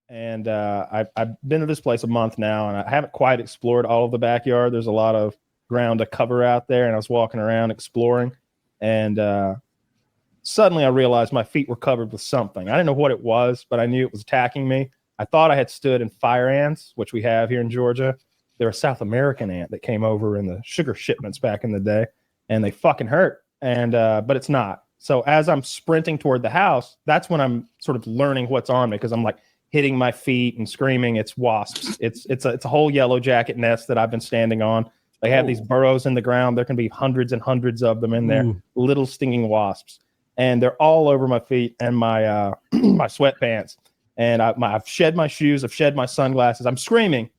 And I've been to this place a month now, and I haven't quite explored all of the backyard. There's a lot of ground to cover out there, and I was walking around exploring, and suddenly I realized my feet were covered with something. I didn't know what it was, but I knew it was attacking me. I thought I had stood in fire ants, which we have here in Georgia. They're a South American ant that came over in the sugar shipments back in the day, and they fucking hurt. And but it's not. So as I'm sprinting toward the house, that's when I'm sort of learning what's on me, because I'm like hitting my feet and screaming. It's wasps. It's a whole yellow jacket nest that I've been standing on. They have these burrows in the ground. There can be hundreds and hundreds of them in there. Ooh. Little stinging wasps, and they're all over my feet and my my sweatpants. And I've shed my shoes. I've shed my sunglasses. I'm screaming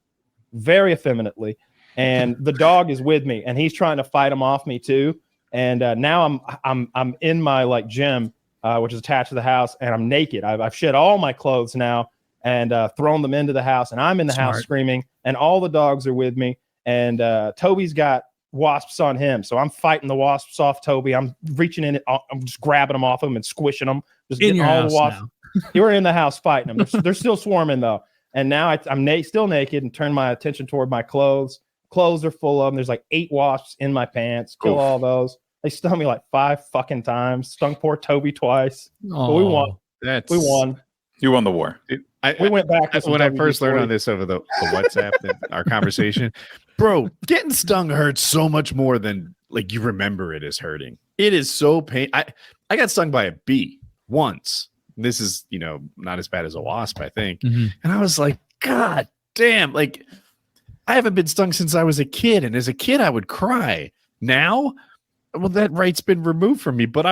very effeminately, and the dog is with me, and he's trying to fight them off me too. And now I'm in my like gym, which is attached to the house, and I'm naked. I've shed all my clothes now and thrown them into the house, and I'm in the house screaming, and all the dogs are with me. And Toby's got wasps on him, so I'm fighting the wasps off Toby. I'm reaching in, I'm just grabbing them off him and squishing them, just getting all the wasps. You were in the house fighting them. They're still swarming though. And now I'm still naked and turn my attention toward my clothes. Clothes are full of them. There's like 8 wasps in my pants. Kill all those. They stung me like 5 fucking times. Stung poor Toby twice. But we won. We won. You won the war. We went back to when I first learned on this over the WhatsApp, our conversation, bro, getting stung hurts so much more than like you remember it as hurting. It is so pain. I got stung by a bee once. This is, not as bad as a wasp, I think. Mm-hmm. And I was like, God damn, like I haven't been stung since I was a kid. And as a kid, I would cry. Now, well, that right's been removed from me, but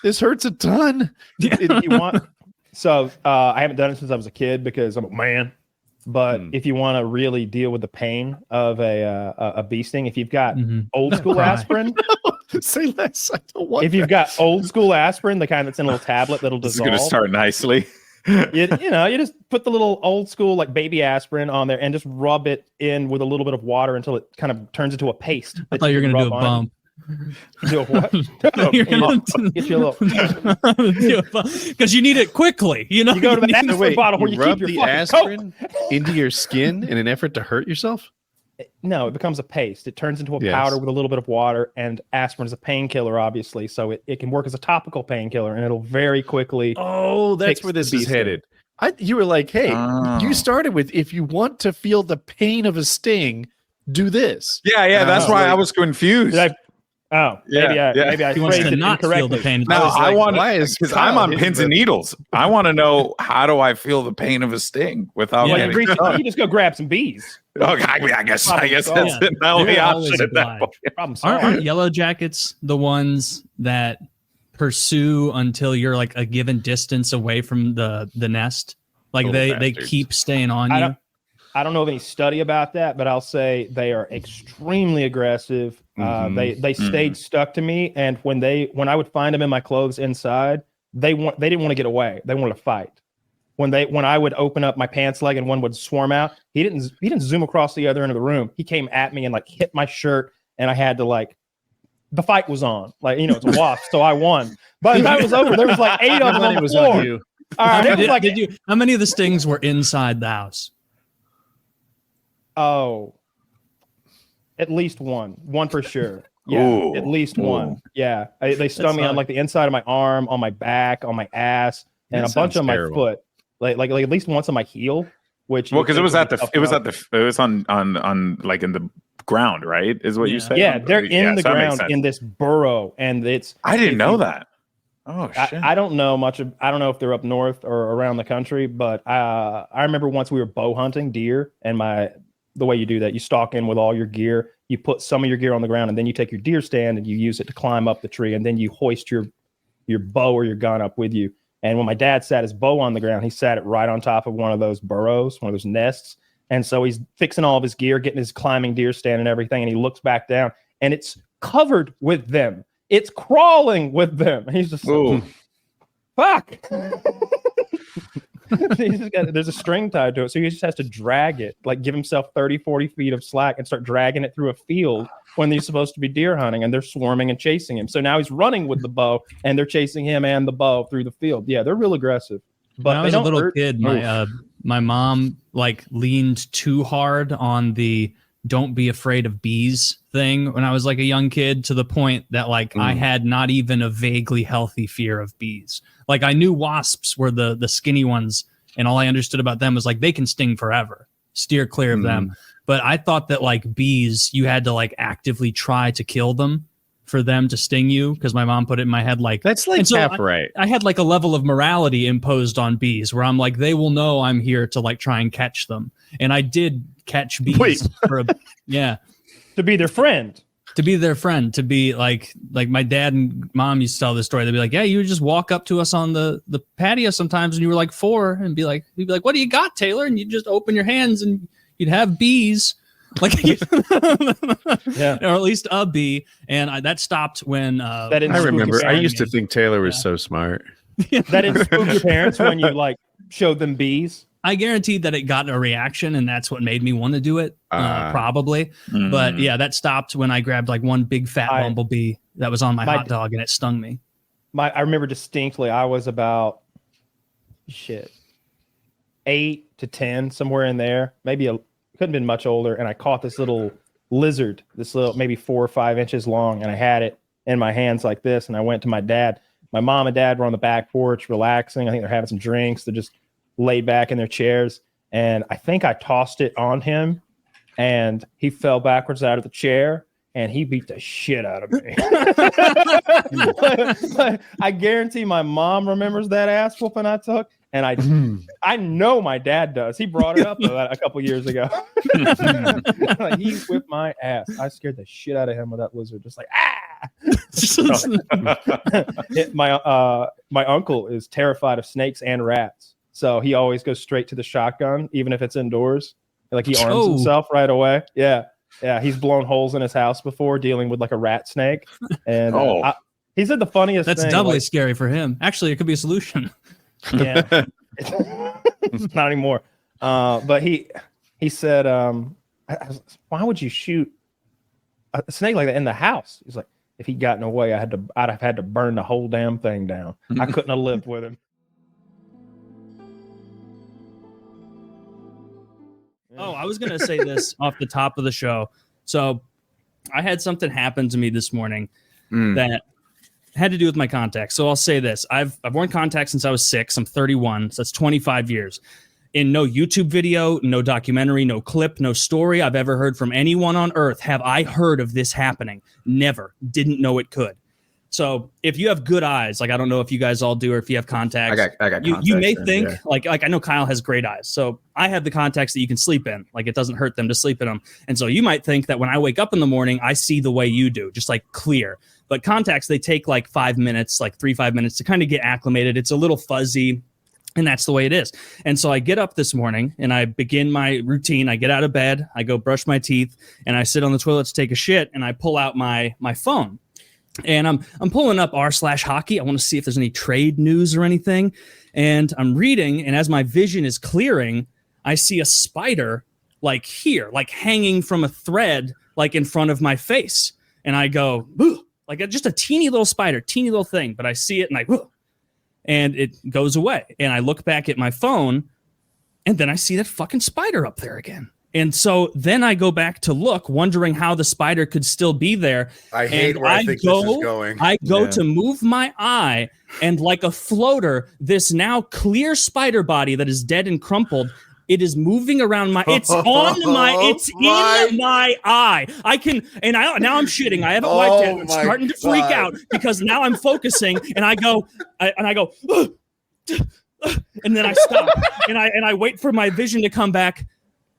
this hurts a ton. If you want. So I haven't done it since I was a kid because I'm a man. But if you want to really deal with the pain of a bee sting, if you've got old school aspirin, say less. I don't want. If you've got old school aspirin, the kind that's in a little tablet that'll dissolve. This is going to start nicely. you just put the little old school like baby aspirin on there and just rub it in with a little bit of water until it kind of turns into a paste. I thought you were going to do a bump. Do a what? Get you a little because you need it quickly. You go to the aspirin bottle where you rub keep the your aspirin into your skin in an effort to hurt yourself. No, it becomes a paste. It turns into a powder with a little bit of water, and aspirin is a painkiller, obviously. So it can work as a topical painkiller, and it'll very quickly. Oh, that's where this is headed. You were like, hey, you started with, if you want to feel the pain of a sting, do this. Yeah. That's why I was confused. Maybe I phrased it incorrectly. No, I want because I'm on pins and needles. I want to know, how do I feel the pain of a sting without getting stung? You just go grab some bees. Okay, I guess that's my only option at that point. Aren't yellow jackets the ones that pursue until you're like a given distance away from the nest? Like they keep staying on you. I don't know of any study about that, but I'll say they are extremely aggressive. They stayed stuck to me, and when I would find them in my clothes inside, they didn't want to get away. They wanted to fight. When I would open up my pants leg and one would swarm out, he didn't zoom across the other end of the room. He came at me and like hit my shirt, and I had to the fight was on. It's a wasp, so I won. By the time it was over, there was like 8 of them on the floor. All right, how many of the stings were inside the house? Oh, at least one for sure. Yeah, ooh, at least one. Yeah, they stung me on like the inside of my arm, on my back, on my ass, and a bunch on my foot. Like at least once on my heel. Which because it was on like in the ground, right? Is what you said. Yeah, they're in the ground in this burrow, and it's. I didn't know that. Oh shit! I don't know much of. I don't know if they're up north or around the country, but I remember once we were bow hunting deer, and the way you do that, you stalk in with all your gear, you put some of your gear on the ground, and then you take your deer stand and you use it to climb up the tree, and then you hoist your bow or your gun up with you. And when my dad sat his bow on the ground, he sat it right on top of one of those burrows, one of those nests. And so he's fixing all of his gear, getting his climbing deer stand and everything, and he looks back down, and it's covered with them. It's crawling with them. And he's just like, fuck. There's a string tied to it, so he just has to drag it, like give himself 30-40 feet of slack and start dragging it through a field when he's supposed to be deer hunting, and they're swarming and chasing him. So now he's running with the bow, and they're chasing him and the bow through the field. Yeah, they're real aggressive. But when I was a little kid, my mom like leaned too hard on the don't be afraid of bees thing when I was like a young kid, to the point that like I had not even a vaguely healthy fear of bees. Like I knew wasps were the skinny ones, and all I understood about them was like they can sting forever. Steer clear of them. But I thought that like bees, you had to like actively try to kill them for them to sting you, because my mom put it in my head like that's like half right. I had like a level of morality imposed on bees where I'm like, they will know I'm here to like try and catch them. And I did catch bees for to be their friend. To be their friend, to be like my dad and mom used to tell this story. They'd be like, yeah, you would just walk up to us on the patio sometimes when you were like 4 and be like, we'd be like, what do you got, Taylor? And you'd just open your hands and you'd have bees. Like yeah, or at least a bee. And that stopped when I remember I used to think Taylor was so smart. That didn't spook your parents when you like showed them bees? I guaranteed that it got a reaction, and that's what made me want to do it, probably. But yeah, that stopped when I grabbed like one big fat bumblebee that was on my hot dog, and it stung me. I remember distinctly, I was about 8 to 10, somewhere in there, maybe couldn't have been much older, and I caught this little lizard, this little maybe 4 or 5 inches long, and I had it in my hands like this, and I went to my dad. My mom and dad were on the back porch relaxing. I think they're having some drinks. They're just laid back in their chairs, and I think I tossed it on him, and he fell backwards out of the chair, and he beat the shit out of me. I guarantee my mom remembers that ass whooping I took, and I know my dad does. He brought it up a couple years ago. He whipped my ass. I scared the shit out of him with that lizard, just like my uncle is terrified of snakes and rats. So he always goes straight to the shotgun, even if it's indoors. Like he arms himself right away. Yeah. Yeah. He's blown holes in his house before dealing with like a rat snake. And he said the funniest thing. That's doubly scary for him. Actually, it could be a solution. Yeah. Not anymore. But he said, why would you shoot a snake like that in the house? He's like, if he'd gotten away, I'd have had to burn the whole damn thing down. I couldn't have lived with him. Oh, I was going to say this off the top of the show. So I had something happen to me this morning that had to do with my contacts. So I'll say this. I've worn contacts since I was 6. I'm 31. So that's 25 years. In no YouTube video, no documentary, no clip, no story I've ever heard from anyone on earth have I heard of this happening. Never. Didn't know it could. So if you have good eyes, like I don't know if you guys all do or if you have contacts, I got you may think like I know Kyle has great eyes. So I have the contacts that you can sleep in. Like it doesn't hurt them to sleep in them. And so you might think that when I wake up in the morning, I see the way you do, just like clear. But contacts, they take like 5 minutes, like 3-5 minutes to kind of get acclimated. It's a little fuzzy. And that's the way it is. And so I get up this morning and I begin my routine. I get out of bed, I go brush my teeth, and I sit on the toilet to take a shit, and I pull out my phone. And I'm pulling up r/hockey. I want to see if there's any trade news or anything. And I'm reading, and as my vision is clearing, I see a spider like here, like hanging from a thread, like in front of my face. And I go, "Ugh," like just a teeny little spider, teeny little thing. But I see it and and it goes away. And I look back at my phone, and then I see that fucking spider up there again. And so then I go back to look, wondering how the spider could still be there. I hate where I think this is going. I go to move my eye, and like a floater, this now clear spider body that is dead and crumpled, it is moving around it's in my eye. I can, and now I'm shitting. I haven't wiped it. I'm starting to freak out because now I'm focusing, and I go, and then I stop, and I wait for my vision to come back.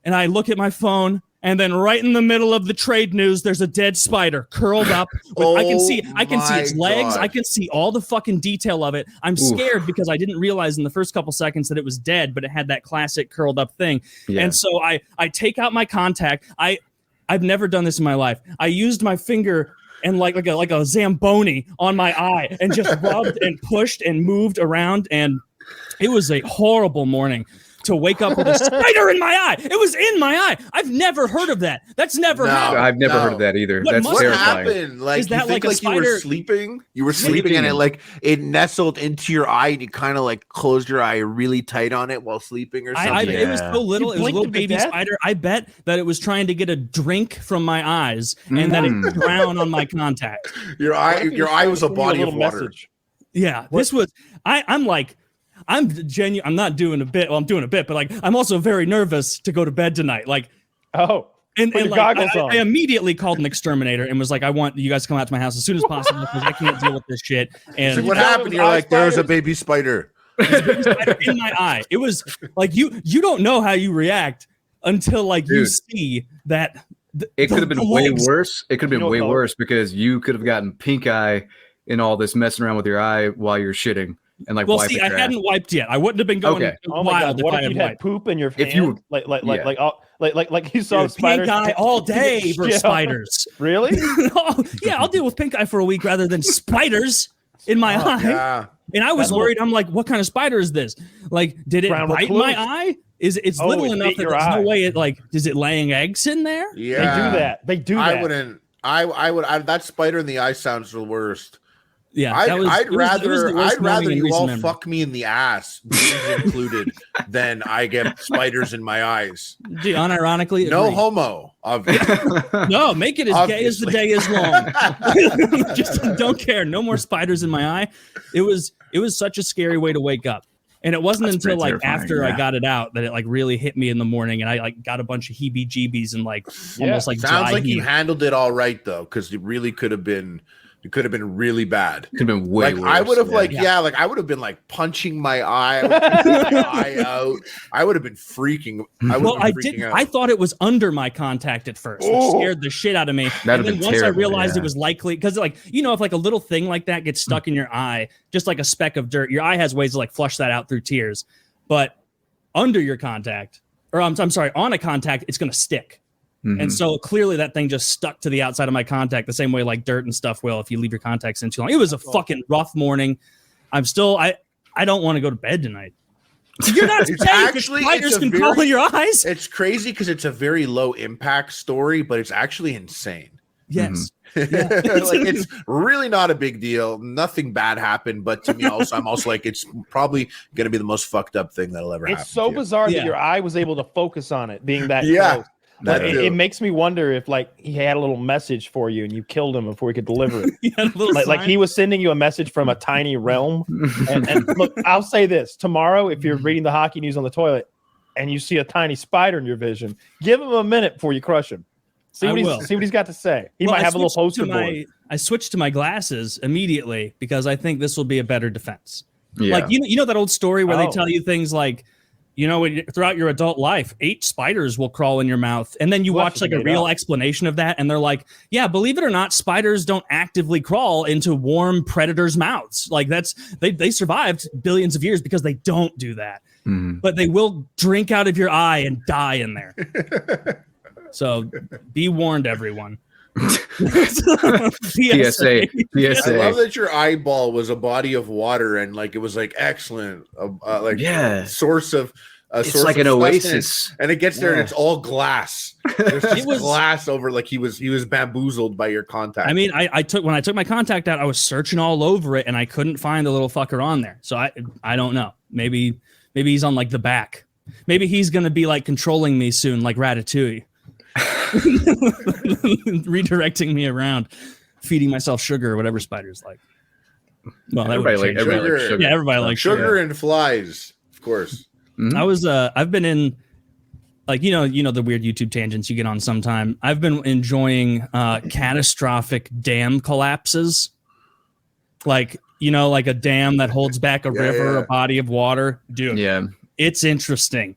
And I look at my phone, and then right in the middle of the trade news, there's a dead spider curled up. I can see its legs. I can see all the fucking detail of it. I'm scared because I didn't realize in the first couple seconds that it was dead, but it had that classic curled up thing. Yeah. And so I take out my contact. I've never done this in my life. I used my finger and like a Zamboni on my eye and just rubbed and pushed and moved around, and it was a horrible morning. to wake up with a spider in my eye. It was in my eye. I've never heard of that. That's never happened. I've never heard of that either. That's terrifying. Happened? Like, is that you think like a spider? You were sleeping? You were sleeping and it nestled into your eye and you kind of like closed your eye really tight on it while sleeping or something. It was so little. It was a little baby spider. I bet that it was trying to get a drink from my eyes and that it drowned on my contact. Your eye was a body of water. Yeah, this was. I'm genuine. I'm not doing a bit. Well, I'm doing a bit, but like I'm also very nervous to go to bed tonight. Like, and like, goggles on. I immediately called an exterminator and was like, I want you guys to come out to my house as soon as possible because I can't deal with this shit. And so what happened? You're like, there's a baby spider. In my eye. It was like you don't know how you react until like you see that. It could have been way worse. It could have been way worse because you could have gotten pink eye in all this messing around with your eye while you're shitting. And like, I hadn't wiped yet. I wouldn't have been going wild if what I if had you wiped. had poop in your hand? If you like you saw spiders. Pink eye all day for spiders. Really? Yeah, I'll deal with pink eye for a week rather than spiders in my eye. Yeah. And I was worried. I'm like, what kind of spider is this? Like, did it bite my eye? It's little enough that there's no way is it laying eggs in there? Yeah, They do that. I wouldn't. I would. That spider in the eye sounds the worst. Yeah, I'd rather you all fuck me in the ass, beans included, than I get spiders in my eyes. Gee, unironically, no homo. No, make it as gay as the day is long. Just don't care. No more spiders in my eye. It was such a scary way to wake up. And it wasn't until like after I got it out that it like really hit me in the morning, and I like got a bunch of heebie-jeebies and like almost like sounds like heat. you handled it all right though, because it really could have been. It could have been really bad. Could have been way worse. I would have I would have been like punching my eye, my eye out. I would have been freaking. I thought it was under my contact at first. Which scared the shit out of me. And then once I realized it was likely, because like if like a little thing like that gets stuck in your eye, just like a speck of dirt, your eye has ways to like flush that out through tears. But under your contact, or I'm sorry, on a contact, it's gonna stick. Mm-hmm. And so clearly that thing just stuck to the outside of my contact the same way like dirt and stuff will if you leave your contacts in too long. It was a fucking rough morning. I'm still I don't want to go to bed tonight. You're not saying spiders can crawl in your eyes. It's crazy because it's a very low impact story, but it's actually insane. Yes. Mm-hmm. Yeah. Like it's really not a big deal. Nothing bad happened, but to me I'm also like it's probably going to be the most fucked up thing that'll ever happen. It's so bizarre that your eye was able to focus on it being that close. It makes me wonder if like he had a little message for you and you killed him before he could deliver it. like he was sending you a message from a tiny realm. And look, I'll say this tomorrow, if you're reading the hockey news on the toilet and you see a tiny spider in your vision, give him a minute before you crush him. See what he's got to say. He might have a little poster board. I switched to my glasses immediately because I think this will be a better defense. Yeah. Like you know that old story where they tell you things like, throughout your adult life, 8 spiders will crawl in your mouth. And then you watch like a real explanation of that. And they're like, yeah, believe it or not, spiders don't actively crawl into warm predators' mouths. Like they survived billions of years because they don't do that. Mm. But they will drink out of your eye and die in there. So be warned, everyone. PSA. I love that your eyeball was a body of water and like it was like excellent, source of. It's like an oasis, and it gets there and it's all glass. There's just glass over, like he was bamboozled by your contact. I mean, when I took my contact out, I was searching all over it and I couldn't find the little fucker on there. So I don't know. Maybe he's on like the back. Maybe he's gonna be like controlling me soon, like Ratatouille. Redirecting me around, feeding myself sugar or whatever spiders like. Well, everybody likes sugar. Yeah, everybody likes sugar and flies, of course. Mm-hmm. I've been in like the weird YouTube tangents you get on sometime. I've been enjoying catastrophic dam collapses, like a dam that holds back a river, a body of water. Dude, it's interesting.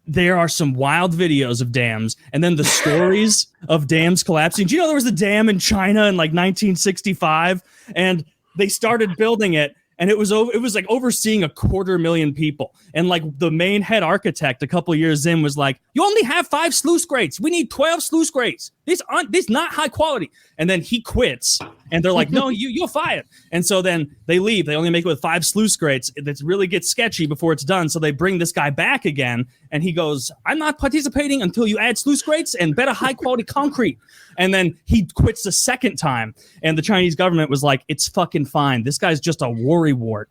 There are some wild videos of dams and then the stories of dams collapsing. Do you know there was a dam in China in like 1965 and they started building it and it was like overseeing 250,000 people. And like the main head architect a couple years in was like, you only have 5 sluice gates. We need 12 sluice gates. These not high quality. And then he quits, and they're like, no, you'll fired. And so then they leave. They only make it with 5 sluice grates. It really gets sketchy before it's done. So they bring this guy back again, and he goes, I'm not participating until you add sluice grates and better high quality concrete. And then he quits the second time, and the Chinese government was like, it's fucking fine. This guy's just a worrywart.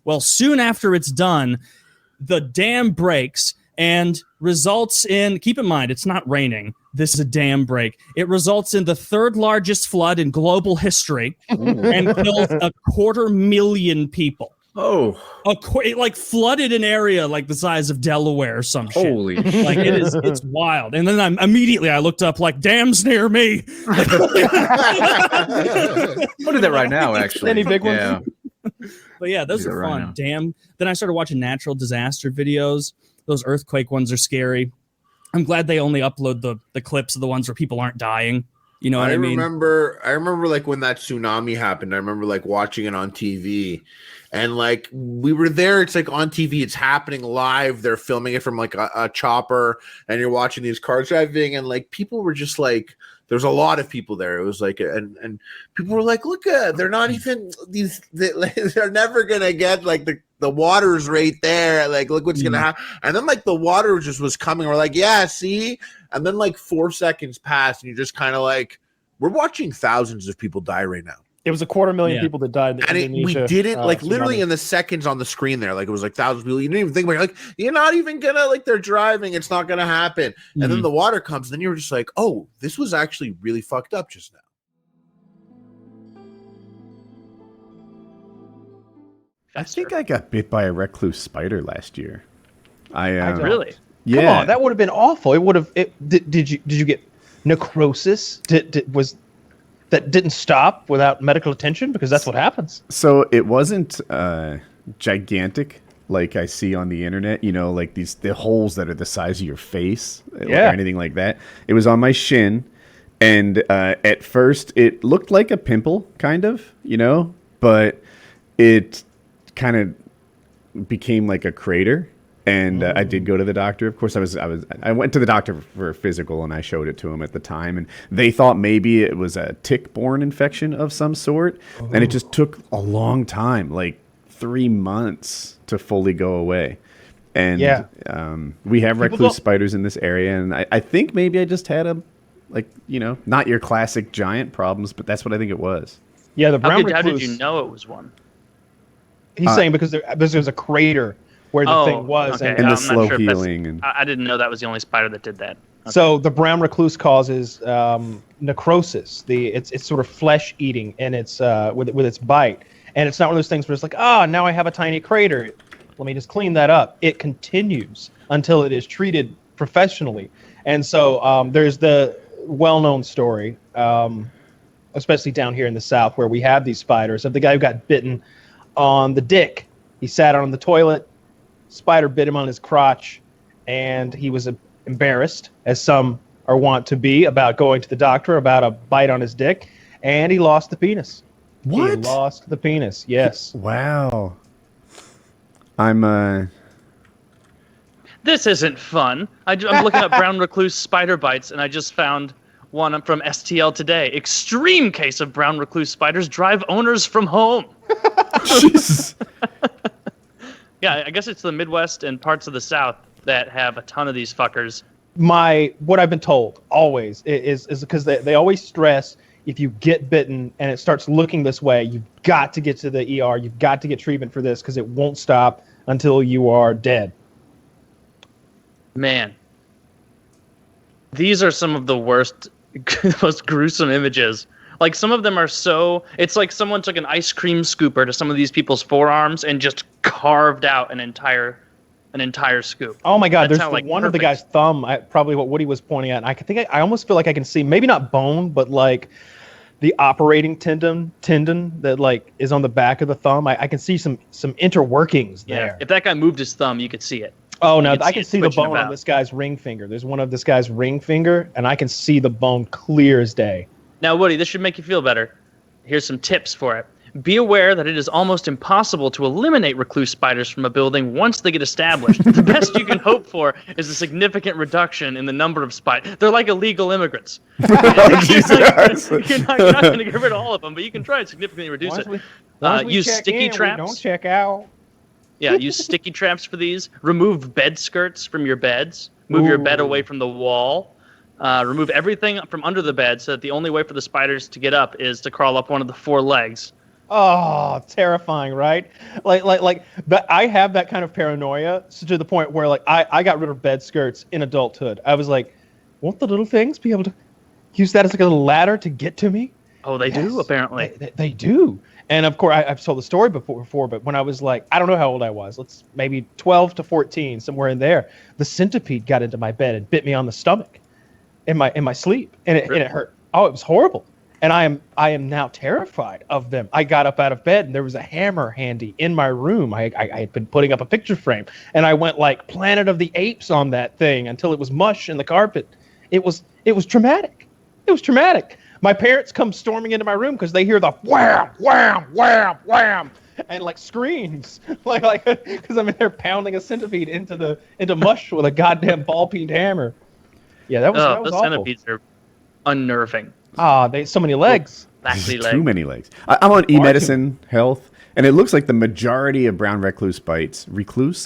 Well, soon after it's done, the dam breaks and results in, keep in mind, it's not raining. This is a dam break. It results in the 3rd largest flood in global history and kills 250,000 people. Oh, It like flooded an area like the size of Delaware or some shit. holy Like it's wild. And then I looked up like dams near me. I'll do that right now, actually. Any big ones? Yeah. But yeah, those Do are that right fun. now. Damn. Then I started watching natural disaster videos. Those earthquake ones are scary. I'm glad they only upload the clips of the ones where people aren't dying. You know what I mean? I remember like when that tsunami happened, I remember like watching it on TV, and like we were there. It's like on TV, it's happening live. They're filming it from like a chopper, and you're watching these cars driving, and like people were just like, there's a lot of people there. It was like, and people were like, look, they're not even they're never gonna get like the water's right there. Like, look what's gonna happen. And then like the water just was coming. We're like, yeah, see. And then like 4 seconds passed, and you're just kind of like, we're watching thousands of people die right now. It was 250,000 people that died. And we didn't like literally in the seconds on the screen there, like it was like thousands of people. You didn't even think about it. Like, you're not even gonna like, they're driving, it's not gonna happen. And then the water comes, and then you were just like, oh, this was actually really fucked up just now. I think I got bit by a recluse spider last year. Really? Yeah. Come on, that would have been awful. It would have. Did you get necrosis? That didn't stop without medical attention, because that's what happens. So it wasn't gigantic like I see on the internet, you know, like the holes that are the size of your face or anything like that. It was on my shin, and at first it looked like a pimple, kind of, you know, but it kind of became like a crater. And I did go to the doctor. Of course, I went to the doctor for a physical, and I showed it to him at the time. And they thought maybe it was a tick-borne infection of some sort. And it just took a long time, like 3 months, to fully go away. And we have recluse spiders in this area. And I think maybe I just had not your classic giant problems, but that's what I think it was. Yeah, the brown recluse. How did you know it was one? He's saying because there's a crater where the thing was. Okay. And the slow healing. I didn't know that was the only spider that did that. Okay. So the brown recluse causes necrosis. It's sort of flesh eating, and it's with its bite. And it's not one of those things where it's like, now I have a tiny crater. Let me just clean that up. It continues until it is treated professionally. And so there's the well-known story, especially down here in the South, where we have these spiders, of the guy who got bitten on the dick. He sat on the toilet. Spider bit him on his crotch, and he was embarrassed, as some are wont to be, about going to the doctor about a bite on his dick, and he lost the penis. What? He lost the penis, yes. Wow. I'm This isn't fun. I'm looking up brown recluse spider bites, and I just found one from STL Today. Extreme case of brown recluse spiders drive owners from home. Jesus. Yeah, I guess it's the Midwest and parts of the South that have a ton of these fuckers. What I've been told always is because they always stress, if you get bitten and it starts looking this way, you've got to get to the ER. You've got to get treatment for this, because it won't stop until you are dead. Man, these are some of the worst, most gruesome images. Like, some of them are it's like someone took an ice cream scooper to some of these people's forearms and just carved out an entire scoop. Oh my God! That's There's one of the guy's thumb. Probably what Woody was pointing at. And I almost feel like I can see, maybe not bone, but like the operating tendon that like is on the back of the thumb. I can see some interworkings there. Yeah, if that guy moved his thumb, you could see it. Oh no, I can see the bone on this guy's ring finger. There's one of this guy's ring finger, and I can see the bone clear as day. Now, Woody, this should make you feel better. Here's some tips for it. Be aware that it is almost impossible to eliminate recluse spiders from a building once they get established. The best you can hope for is a significant reduction in the number of spiders. They're like illegal immigrants. You're not going to get rid of all of them, but you can try and significantly reduce it. Use sticky traps. Don't check out. Yeah, use sticky traps for these. Remove bed skirts from your beds. Move your bed away from the wall. Remove everything from under the bed so that the only way for the spiders to get up is to crawl up one of the 4 legs. Oh, terrifying, right? Like that. I have that kind of paranoia to the point where like I got rid of bed skirts in adulthood. I was like, won't the little things be able to use that as like a little ladder to get to me? Oh, they do, apparently. They do. And of course, I've told the story before, but when I was like, I don't know how old I was. Let's maybe 12 to 14, somewhere in there. The centipede got into my bed and bit me on the stomach in my sleep, and it hurt. Oh, it was horrible. And I am now terrified of them. I got up out of bed and there was a hammer handy in my room. I had been putting up a picture frame, and I went like Planet of the Apes on that thing until it was mush in the carpet. It was traumatic. It was traumatic. My parents come storming into my room because they hear the wham, wham, wham, wham, and like screams, like because I'm in there pounding a centipede into mush with a goddamn ball-peened hammer. Yeah, that was awful. Centipedes are unnerving. So many legs. Too many legs. I'm on eMedicine Health, and it looks like the majority of brown recluse bites,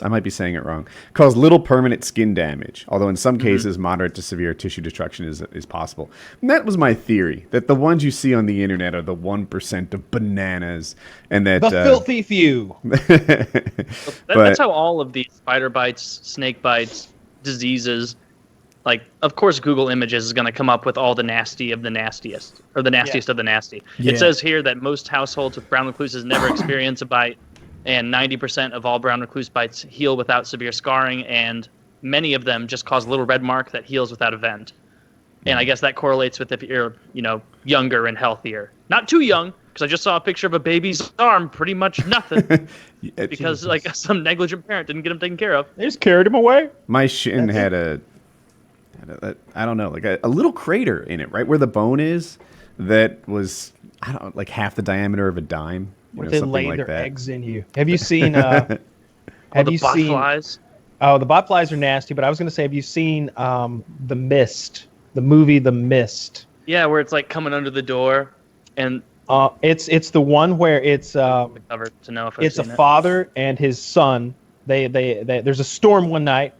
I might be saying it wrong, cause little permanent skin damage, although in some cases moderate to severe tissue destruction is possible. And that was my theory, that the ones you see on the internet are the 1% of bananas, and that... The filthy few. That's how all of these spider bites, snake bites, diseases... Like, of course, Google Images is going to come up with all the nasty of the nastiest, or the nastiest of the nasty. Yeah. It says here that most households with brown recluses never experience a bite, and 90% of all brown recluse bites heal without severe scarring, and many of them just cause a little red mark that heals without a vent. And I guess that correlates with if you're, younger and healthier. Not too young, because I just saw a picture of a baby's arm, pretty much nothing, because like some negligent parent didn't get him taken care of. They just carried him away. My shin had I don't know, like a little crater in it, right where the bone is, that was like half the diameter of a dime. They lay like their eggs in you. Have you seen? The botflies? Oh, the botflies are nasty. But I was going to say, have you seen The Mist? The movie The Mist. Yeah, where it's like coming under the door, and it's the one where it's cover to know if it's a father and his son. They there's a storm one night.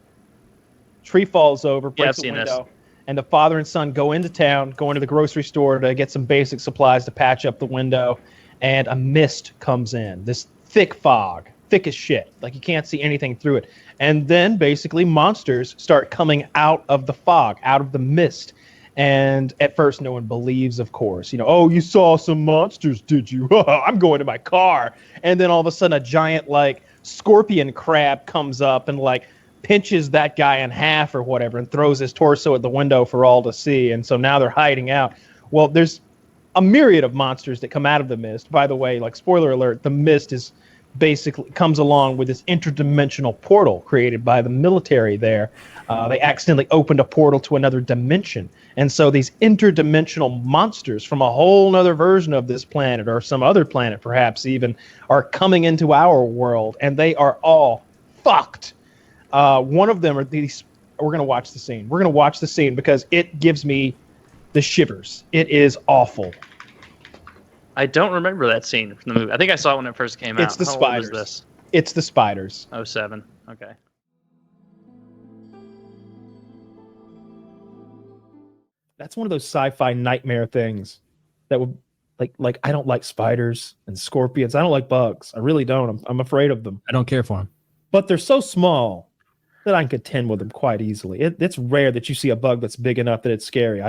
Tree falls over, breaks the window, and the father and son go into town, go into the grocery store to get some basic supplies to patch up the window, and a mist comes in. This thick fog, thick as shit. Like you can't see anything through it. And then basically monsters start coming out of the fog, out of the mist. And at first no one believes, of course. Oh, you saw some monsters, did you? I'm going to my car. And then all of a sudden a giant like scorpion crab comes up and like pinches that guy in half or whatever and throws his torso at the window for all to see. And so now they're hiding out. Well, there's a myriad of monsters that come out of the mist. By the way, like spoiler alert, the mist is basically comes along with this interdimensional portal created by the military there. They accidentally opened a portal to another dimension. And so these interdimensional monsters from a whole nother version of this planet or some other planet perhaps even are coming into our world, and they are all fucked. One of them are these. We're going to watch the scene. We're going to watch the scene because it gives me the shivers. It is awful. I don't remember that scene from the movie. I think I saw it when it first came out. It's the How spiders. old is this? It's the spiders. 07. Okay. That's one of those sci-fi nightmare things that would like I don't like spiders and scorpions. I don't like bugs. I really don't. I'm afraid of them. I don't care for them. But they're so small that I can contend with them quite easily. It's rare that you see a bug that's big enough that it's scary.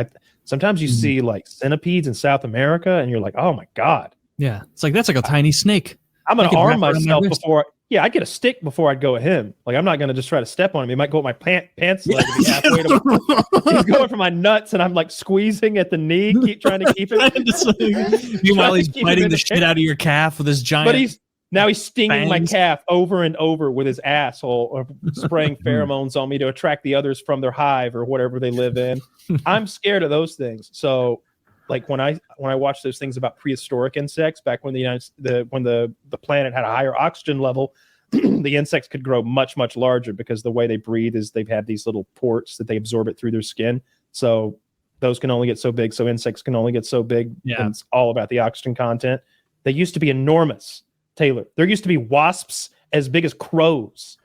Sometimes you see like centipedes in South America and you're like, oh my God. Yeah. It's like, that's like a tiny snake. I'm going to arm myself before. I'd get a stick before I'd go at him. Like, I'm not going to just try to step on him. He might go at my pants leg. And be halfway he's going for my nuts and I'm like squeezing at the knee, trying to keep it. Meanwhile, he's biting the shit out of your calf with his giant. But now he's stinging fangs. my calf over and over with his asshole or spraying pheromones on me to attract the others from their hive or whatever they live in. I'm scared of those things. So like when I watch those things about prehistoric insects back when the planet had a higher oxygen level, the insects could grow much, much larger because the way they breathe is they've had these little ports that they absorb it through their skin. So those can only get so big. So insects can only get so big. Yeah. And it's all about the oxygen content. They used to be enormous, Taylor. There used to be wasps as big as crows.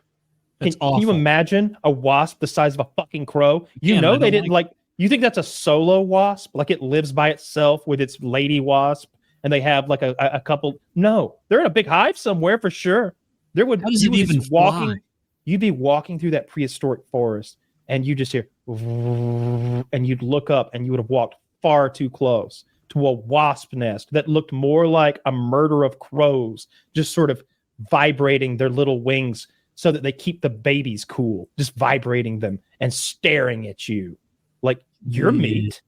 Can you imagine a wasp the size of a fucking crow? You know they didn't like. You think that's a solo wasp? Like it lives by itself with its lady wasp, and they have like a couple? No, they're in a big hive somewhere for sure. There would. How does it even fly? You'd be walking through that prehistoric forest, and you just hear, and you'd look up, and you would have walked far too close to a wasp nest that looked more like a murder of crows, just sort of vibrating their little wings so that they keep the babies cool, just vibrating them and staring at you like your meat.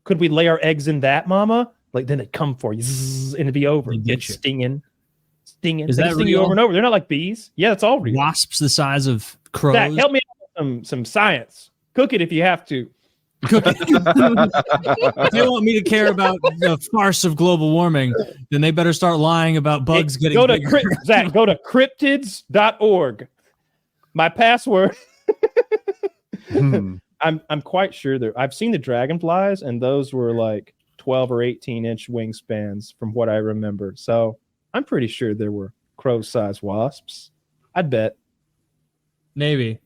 Could we lay our eggs in that, mama? Like then they'd come for you and it'd be over. It's stinging. Is that sting you over and over? They're not like bees. Yeah, it's all real. Wasps the size of crows. Zach, help me out with some science. Cook it if you have to. If they want me to care about the farce of global warming, then they better start lying about bugs getting bigger. Zach, go to cryptids.org. My password. I'm quite sure that I've seen the dragonflies, and those were like 12 or 18-inch wingspans from what I remember. So I'm pretty sure there were crow-sized wasps. I'd bet maybe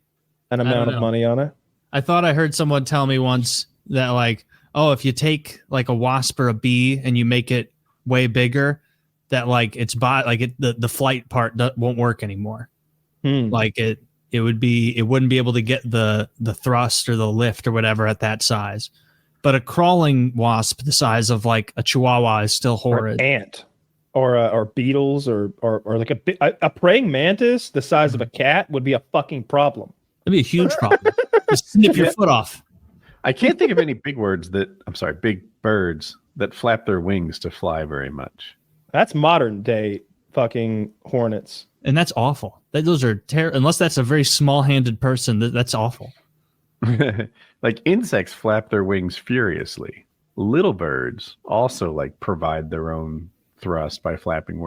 an amount of money on it. I thought I heard someone tell me once that like, oh, if you take like a wasp or a bee and you make it way bigger, that like the flight part won't work anymore. Like it wouldn't be able to get the thrust or the lift or whatever at that size. But a crawling wasp the size of like a chihuahua is still horrid. Or ant, or beetles, or like a praying mantis the size of a cat would be a fucking problem. That'd be a huge problem. Just snip your foot off. I can't think of any big birds that flap their wings to fly very much. That's modern day fucking hornets. And that's awful. Those are unless that's a very small-handed person, that's awful. Like insects flap their wings furiously. Little birds also like provide their own thrust by flapping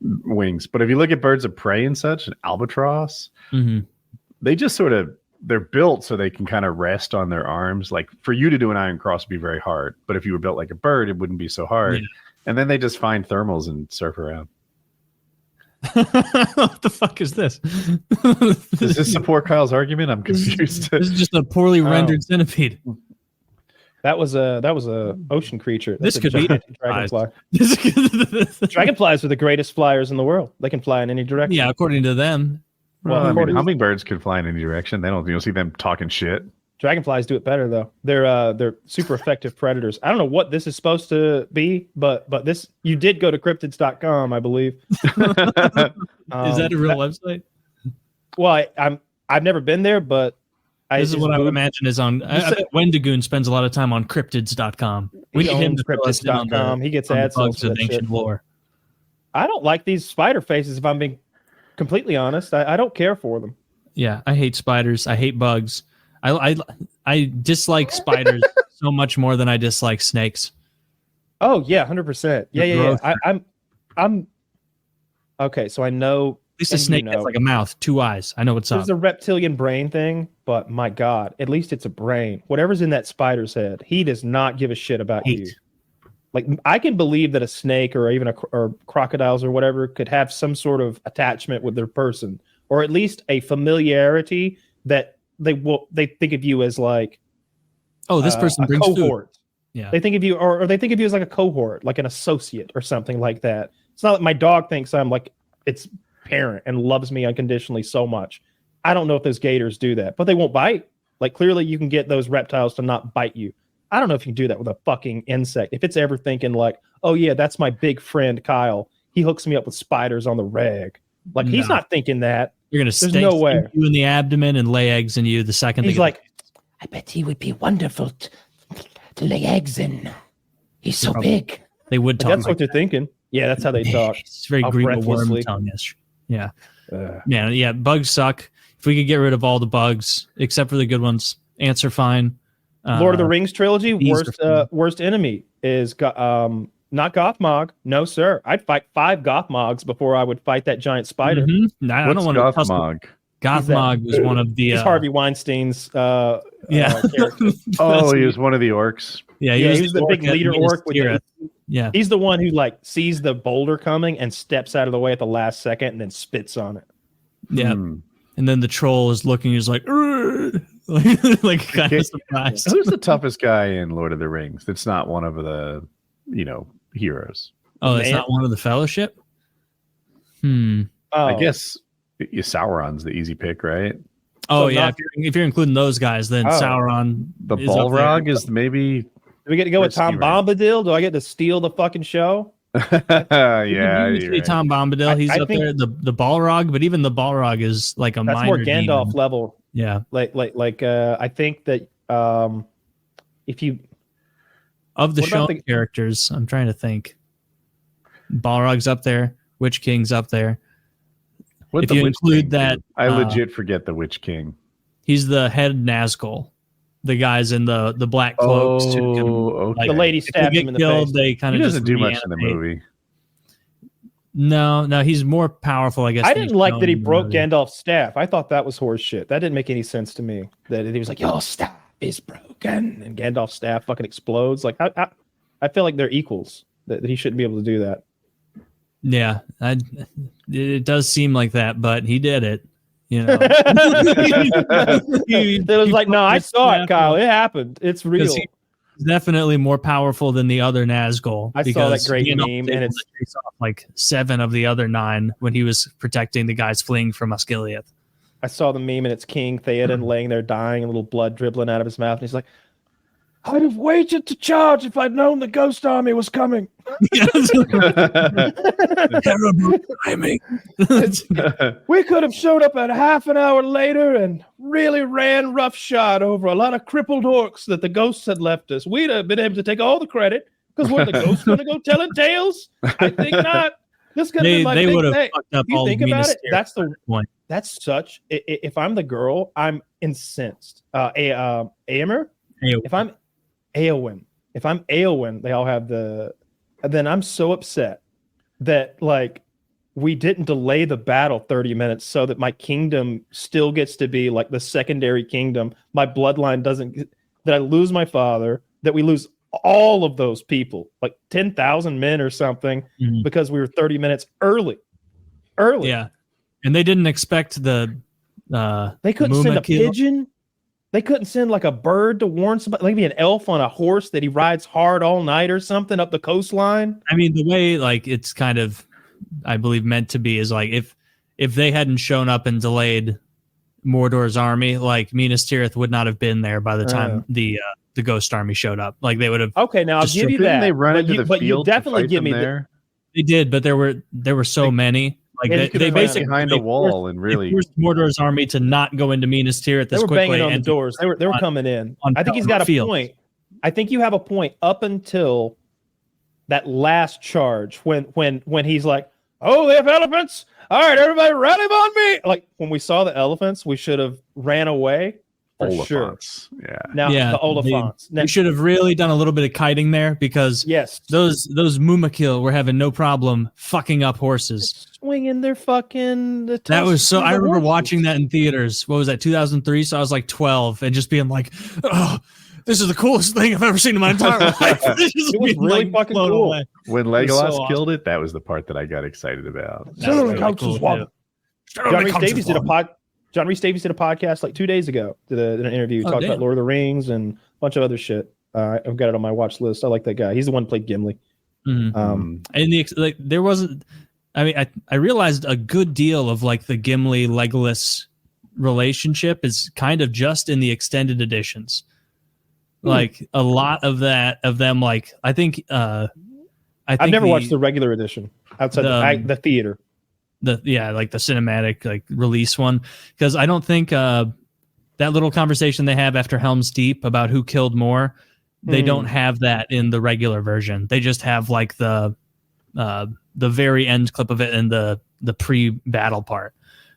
wings. But if you look at birds of prey and such, an albatross, they just they're built so they can kind of rest on their arms. Like for you to do an iron cross would be very hard, but if you were built like a bird, it wouldn't be so hard. Yeah. And then they just find thermals and surf around. What the fuck is this? Does this support Kyle's argument? I'm confused. This is just a poorly rendered centipede. That was a ocean creature. This could be dragonfly. Dragonflies are the greatest flyers in the world. They can fly in any direction. Yeah, according to them. Well, I mean, hummingbirds can fly in any direction. You'll see them talking shit. Dragonflies do it better though. They're super effective predators. I don't know what this is supposed to be, but this you did go to cryptids.com, I believe. Is that a real website? Well, I've never been there, but this is what I would imagine is on. I bet Wendigoon spends a lot of time on cryptids.com. We need him to cryptids.com. He gets AdSense for ancient lore. I don't like these spider faces. If I'm being completely honest, I don't care for them. Yeah, I hate spiders. I hate bugs. I dislike spiders so much more than I dislike snakes. Oh yeah, 100%. Yeah. I'm okay. So I know at least a snake has like a mouth, two eyes. I know what's up. There's a reptilian brain thing, but my God, at least it's a brain. Whatever's in that spider's head, he does not give a shit about you. Like I can believe that a snake or even or crocodiles or whatever could have some sort of attachment with their person, or at least a familiarity that they think of you as like, oh, this person brings cohort. Food. Yeah, they think of you, or they think of you as like a cohort, like an associate or something like that. It's not like my dog thinks I'm like its parent and loves me unconditionally so much. I don't know if those gators do that, but they won't bite. Like clearly, you can get those reptiles to not bite you. I don't know if you can do that with a fucking insect. If it's ever thinking like, oh yeah, that's my big friend Kyle. He hooks me up with spiders on the reg. Like he's not thinking that. You're gonna There's no way. You in the abdomen and lay eggs in you the second. He's like, I bet he would be wonderful to lay eggs in. He's so big. They would talk. That's what they're thinking. Yeah, that's how they talk. It's very green worm tongue-ish. Yeah. Yeah. Bugs suck. If we could get rid of all the bugs except for the good ones, ants are fine. Lord of the Rings trilogy, these worst enemy is not Gothmog. No, sir. I'd fight 5 Gothmogs before I would fight that giant spider. Mm-hmm. I don't want to tussle. Gothmog? Gothmog was one of the He's Harvey Weinstein's characters. Oh, he was one of the orcs. Yeah, he was the big leader orc. Yeah, he's the one who like sees the boulder coming and steps out of the way at the last second and then spits on it. Yeah, and then the troll is looking. He's like, like kind of surprised. Who's the toughest guy in Lord of the Rings? That's not one of the, heroes. Oh, that's not one of the Fellowship. I guess Sauron's the easy pick, right? Oh, so yeah. If you're including those guys, then Sauron. The Balrog is maybe. Do we get to go with Tom Bombadil? Do I get to steal the fucking show? Yeah, right. Tom Bombadil. He's up there. The Balrog, but even the Balrog is like a minor more Gandalf demon. level. Yeah, I think that if you of the show characters, I'm trying to think. Balrog's up there. Witch King's up there. What if you include that, I legit forget the Witch King. He's the head Nazgul. The guys in the black cloaks. Okay. The lady stabs him in the face. They kind of doesn't do much in the movie. No, he's more powerful, I guess. I didn't like that he broke Gandalf's staff. I thought that was horse shit. That didn't make any sense to me. That he was like, "Your staff is broken," and Gandalf's staff fucking explodes. Like I feel like they're equals. That he shouldn't be able to do that. Yeah, it does seem like that, but he did it. It was like, no, I saw it, Kyle. It happened. It's real. He's definitely more powerful than the other Nazgul. I saw that great meme, and it's like 7 of the other 9 when he was protecting the guys fleeing from Osgiliath. I saw the meme, and it's King Theoden laying there dying, and a little blood dribbling out of his mouth, and he's like, "I'd have waited to charge if I'd known the Ghost Army was coming." Terrible timing. We could have showed up a half an hour later and really ran roughshod over a lot of crippled orcs that the ghosts had left us. We'd have been able to take all the credit because were the ghosts going to go telling tales? I think not. This could have been my big thing. You think about it? That's the point. That's such. If I'm the girl, I'm incensed. Aemir. If I'm Eowyn, they all have the. Then I'm so upset that like we didn't delay the battle 30 minutes so that my kingdom still gets to be like the secondary kingdom. My bloodline doesn't. That I lose my father. That we lose all of those people, like 10,000 men or something, because we were 30 minutes early. Yeah, and they didn't expect the. They couldn't send a pigeon. They couldn't send like a bird to warn somebody, maybe an elf on a horse that he rides hard all night or something up the coastline. I mean, the way like it's kind of, I believe, meant to be is like if they hadn't shown up and delayed Mordor's army, like Minas Tirith would not have been there by the time the Ghost Army showed up. Like they would have. Okay, now I'll give you that. They run into the field. You definitely give me there. They did, but there were so many. Like they basically behind a wall and really forced Mordor's army to not go into Minas Tirith as quickly. They were banging on the doors. They were coming in. I think he's got a point. I think you have a point up until that last charge when he's like, "Oh, they have elephants! All right, everybody, rally on me!" Like when we saw the elephants, we should have ran away. For Oliphants. Sure. Yeah. Now the Oliphants. We should have really done a little bit of kiting there because those Mumakil were having no problem fucking up horses. Swinging their fucking. That was so. I remember watching that in theaters. What was that? 2003. So I was like 12, and just being like, "Oh, this is the coolest thing I've ever seen in my entire life." It was really fucking cool. Away. When Legolas killed it, that was the part that I got excited about. John Rhys Davies did a podcast like 2 days ago. Did an interview. Talked about Lord of the Rings and a bunch of other shit. I've got it on my watch list. I like that guy. He's the one who played Gimli. And there wasn't. I mean, I realized a good deal of like the Gimli Legolas relationship is kind of just in the extended editions. Like a lot of them. Like I think I've never watched the regular edition outside the theater. Like the cinematic like release one, because I don't think that little conversation they have after Helm's Deep about who killed more, they don't have that in the regular version. They just have like the very end clip of it and the pre-battle part.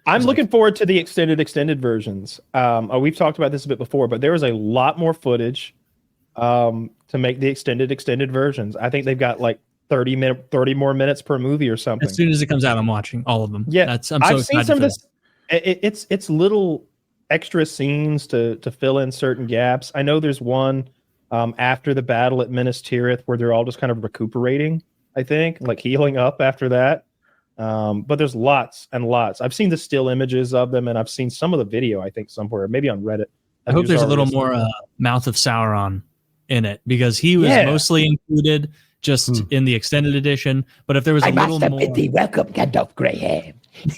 I'm looking forward to the extended versions. We've talked about this a bit before, but there is a lot more footage to make the extended versions. I think they've got like 30 more minutes per movie or something. As soon as it comes out, I'm watching all of them. Yeah, I've seen some of this. It's little extra scenes to fill in certain gaps. I know there's one after the battle at Minas Tirith where they're all just kind of recuperating, I think, like healing up after that. But there's lots and lots. I've seen the still images of them, and I've seen some of the video, I think, somewhere, maybe on Reddit. I hope there's a little more Mouth of Sauron in it, because he was mostly included just in the extended edition. But if there was a little more... welcome, Gandalf Greyhair. Dude,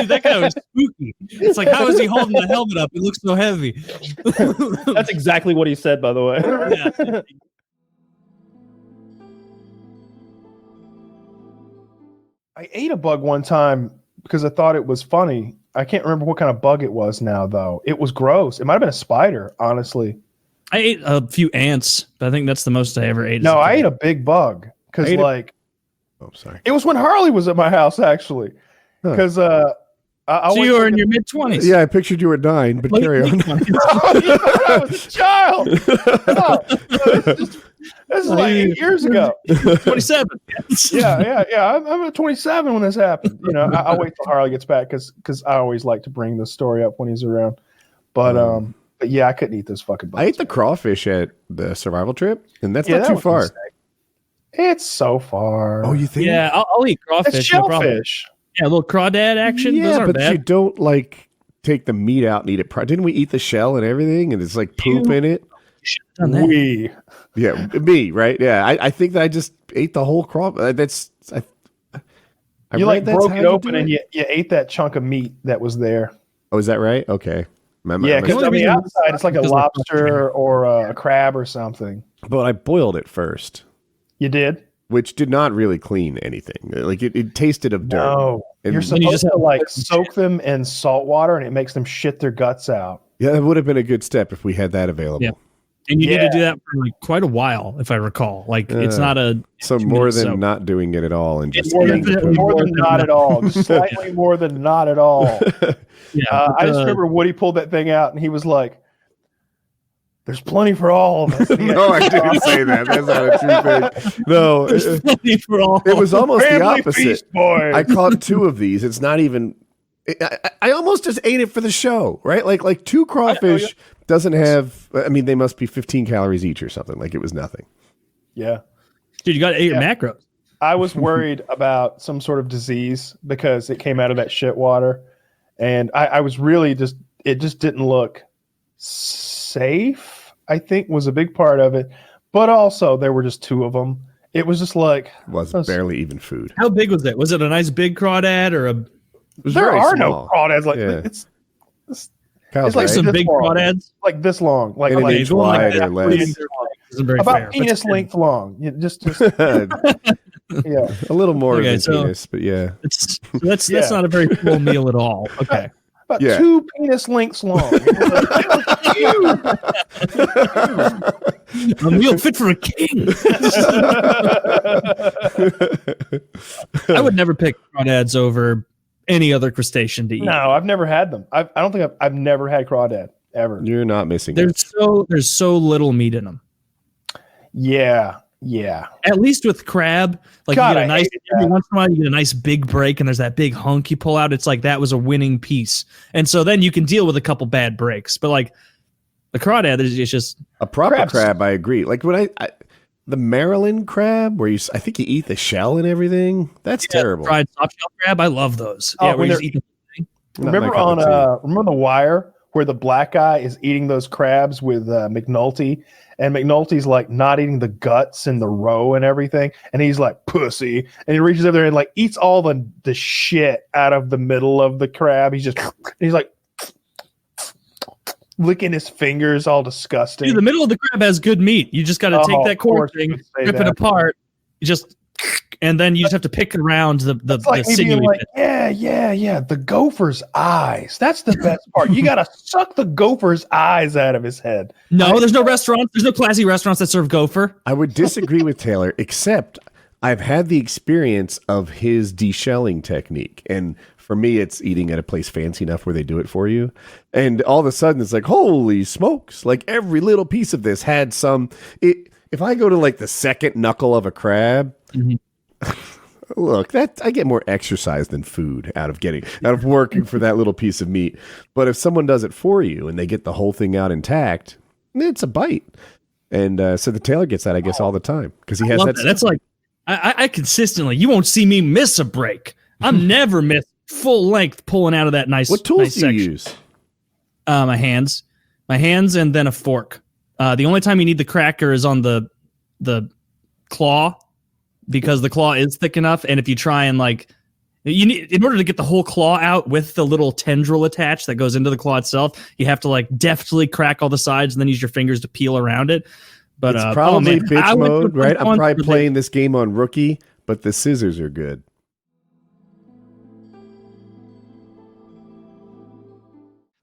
that guy was spooky. It's like, how is he holding the helmet up? It looks so heavy. That's exactly what he said, by the way. Yeah. I ate a bug one time because I thought it was funny. I can't remember what kind of bug it was now, though. It was gross. It might have been a spider, honestly. I ate a few ants, but I think that's the most I ever ate. No, I ate a big bug because, like, sorry. It was when Harley was at my house, actually. Because so you were in your mid-20s. Yeah, I pictured you were 9, but carry on. I was a child. This is like 8 years ago. 27. Yeah. I'm at 27 when this happened. You know, I'll wait till Harley gets back because I always like to bring the story up when he's around. But yeah, I couldn't eat this fucking bugs. I ate the crawfish at the survival trip, and that's not too far. It's so far. Oh, you think? Yeah, I'll eat crawfish. It's shellfish. Yeah, a little crawdad action. Yeah, Those aren't but bad. you don't like take the meat out and eat it. Didn't we eat the shell and everything? And it's like poop in it. We. Yeah, me, right? Yeah, I think that I just ate the whole crawfish. You like broke it open and you ate that chunk of meat that was there. Oh, is that right? Okay. Yeah, because on the outside it's like a lobster or a crab or something. But I boiled it first. You did? Which did not really clean anything. Like it tasted of dirt. No, you're supposed to like soak them in salt water, and it makes them shit their guts out. Yeah, it would have been a good step if we had that available. Yeah. And you need to do that for like quite a while, if I recall. Like it's not a more than not doing it at all, and just more than not at all, slightly more than not at all. I just remember Woody pulled that thing out, and he was like, "There's plenty for all of us." No, I didn't say that. That's not a true thing. No, it was almost the opposite. Feast, boy. I caught 2 of these. It's not even. I almost just ate it for the show, right? Like 2 crawfish doesn't have. I mean, they must be 15 calories each or something. Like it was nothing. Yeah, dude, you got to eat your macros. I was worried about some sort of disease because it came out of that shit water, and I was really just. It just didn't look safe, I think, was a big part of it. But also, there were just 2 of them. It was just like it was barely even food. How big was it? Was it a nice big crawdad or a? There are no crawdads like it's like some big crawdads, like this long, like an inch wide or less. About penis length long. Just yeah, a little more than penis, but yeah. That's not a very full meal at all. Okay. About 2 penis lengths long. A meal fit for a king. I would never pick crawdads over any other crustacean to eat. No, I've never had them. I don't think I've never had crawdad ever. You're not missing. There's so little meat in them. Yeah. At least with crab, like you get a nice every once in a while you get a nice big break, and there's that big hunk you pull out. It's like that was a winning piece, and so then you can deal with a couple bad breaks. But like the crawdad, it's just a proper crab. I agree. Like when I the Maryland crab, where I think you eat the shell and everything. That's terrible. Fried soft shell crab, I love those. Oh, where you just eat the thing. Remember The Wire, where the black guy is eating those crabs with McNulty, and McNulty's like not eating the guts and the roe and everything, and he's like pussy, and he reaches over there and like eats all the shit out of the middle of the crab. He's like licking his fingers, all disgusting. Dude, the middle of the crab has good meat. You just got to take that core thing, rip it apart, and then you just have to pick around the sinewy bit. Yeah. The gopher's eyes. That's the best part. You got to suck the gopher's eyes out of his head. No, there's no restaurants. There's no classy restaurants that serve gopher. I would disagree with Taylor, except I've had the experience of his deshelling technique. And for me, it's eating at a place fancy enough where they do it for you. And all of a sudden, it's like, holy smokes. Like every little piece of this had some. If I go to like the second knuckle of a crab, look, that I get more exercise than food out of working for that little piece of meat. But if someone does it for you and they get the whole thing out intact, it's a bite. And so the tailor gets that, I guess, all the time because he has that. That's like I consistently. You won't see me miss a break. I'm never miss full length pulling out of that nice. What tools do you section. use? My hands, and then a fork. The only time you need the cracker is on the claw, because the claw is thick enough, and if you try and you need, in order to get the whole claw out with the little tendril attached that goes into the claw itself, you have to deftly crack all the sides and then use your fingers to peel around it. But it's probably bitch mode, right? I'm probably playing this game on rookie, but the scissors are good.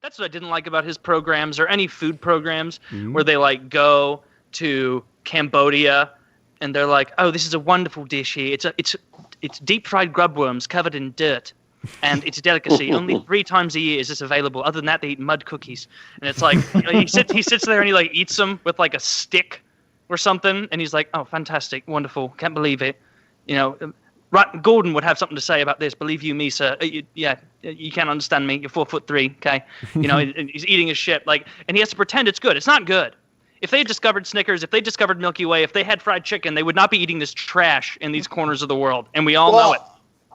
That's what I didn't like about his programs or any food programs where they go to Cambodia and they're like, oh, this is a wonderful dish here. It's deep fried grub worms covered in dirt. And it's a delicacy. Only 3 times a year is this available. Other than that, they eat mud cookies. And it's like, he sits there and he eats them with a stick or something. And he's like, oh, fantastic, wonderful, can't believe it. Right, Gordon would have something to say about this. Believe you me, sir. You can't understand me. You're 4'3", okay? He's eating his shit, and he has to pretend it's good. It's not good. If they had discovered Snickers, if they discovered Milky Way, if they had fried chicken, they would not be eating this trash in these corners of the world, and we all know it.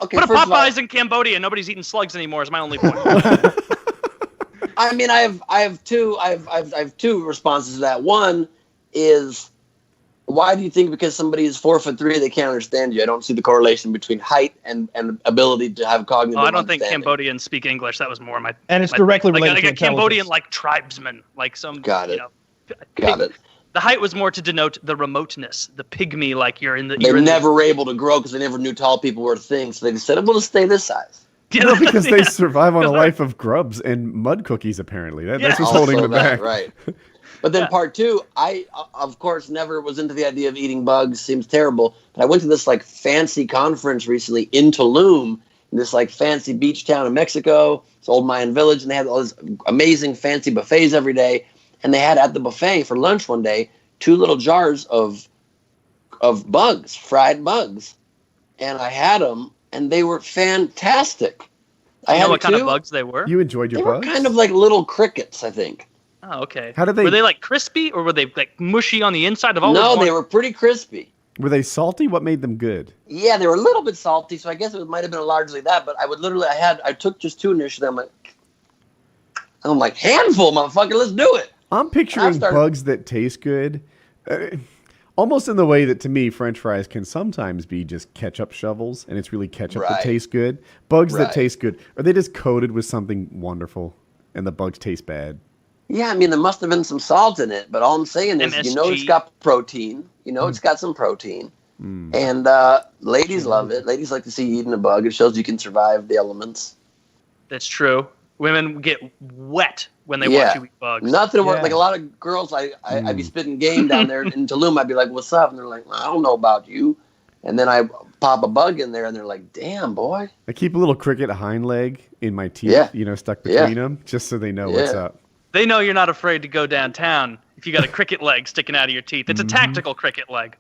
Okay, what if Popeyes in Cambodia? Nobody's eating slugs anymore. Is my only point. I mean, I have two responses to that. One is, why do you think because somebody is 4'3" they can't understand you? I don't see the correlation between height and ability to have cognitive. I don't think Cambodians speak English. That was more my. And it's directly related to a Cambodian tribesman, some. Got it. Got it. The height was more to denote the remoteness, the pygmy, you're in the. They never were able to grow because they never knew tall people were a thing, so they just said, "We'll just stay this size." Yeah, because they survive on a life of grubs and mud cookies. Apparently, that's what's holding them back. Right. But then part two, I of course never was into the idea of eating bugs. Seems terrible. But I went to this fancy conference recently in Tulum, in this fancy beach town in Mexico. It's old Mayan village, and they had all these amazing fancy buffets every day. And they had at the buffet for lunch one day 2 little jars of bugs, fried bugs, and I had them, and they were fantastic. I had what kind of bugs they were? You enjoyed your bugs? They were kind of like little crickets, I think. Oh, okay. How did they? Were they crispy or were they mushy on the inside? No, they were pretty crispy. Were they salty? What made them good? Yeah, they were a little bit salty, so I guess it might have been largely that. But I took just 2 initially. I'm like, handful, motherfucker, let's do it. I'm picturing bugs that taste good, almost in the way that to me French fries can sometimes be just ketchup shovels, and it's really ketchup that tastes good. Bugs that taste good, are they just coated with something wonderful, and the bugs taste bad? Yeah, I mean, there must have been some salt in it, but all I'm saying is, MSG. It's got protein. It's got some protein. And ladies love it. Ladies like to see you eating a bug. It shows you can survive the elements. That's true. Women get wet when they watch you eat bugs. Nothing works. A lot of girls, I'd be spitting game down there in Tulum. I'd be like, what's up? And they're like, I don't know about you. And then I pop a bug in there, and they're like, damn, boy. I keep a little cricket hind leg in my teeth, stuck between them, just so they know what's up. They know you're not afraid to go downtown if you got a cricket leg sticking out of your teeth. It's a tactical cricket leg.